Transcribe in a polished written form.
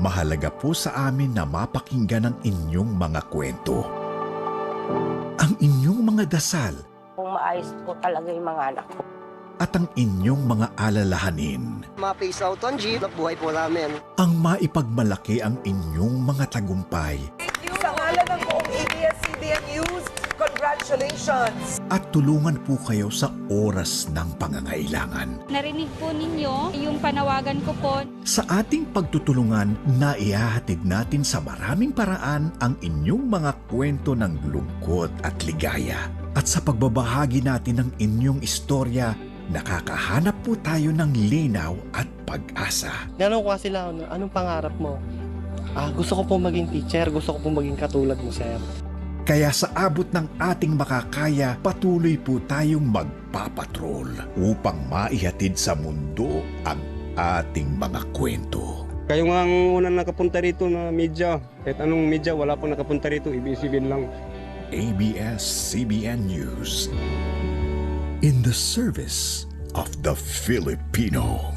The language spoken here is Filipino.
Mahalaga po sa amin na mapakinggan ang inyong mga kwento. Ang inyong mga dasal Kung maayos po talaga yung mga anak ko. at ang inyong mga alalahanin. Ma-face out on G, buhay po namin. Ang maipagmalaki ang inyong mga tagumpay Sa ngalan ng buong ABS-CBN News, congratulations! at tulungan po kayo sa oras ng pangangailangan. Narinig po ninyo yung panawagan ko po. Sa ating pagtutulungan, naihahatid natin sa maraming paraan ang inyong mga kwento ng lungkot at ligaya. At sa pagbabahagi natin ng inyong istorya, nakakahanap po tayo ng linaw at pag-asa. Ganun ko sila, anong pangarap mo? Gusto ko po maging teacher, gusto ko po maging katulad mo, sir. Kaya sa abot ng ating makakaya, patuloy po tayong magpapatrol upang maihatid sa mundo ang ating mga kwento. Kayo nga ang unang nakapunta rito na media. Kahit anong media, wala pong nakapunta rito, ABS-CBN lang. ABS-CBN News. In the service of the Filipino.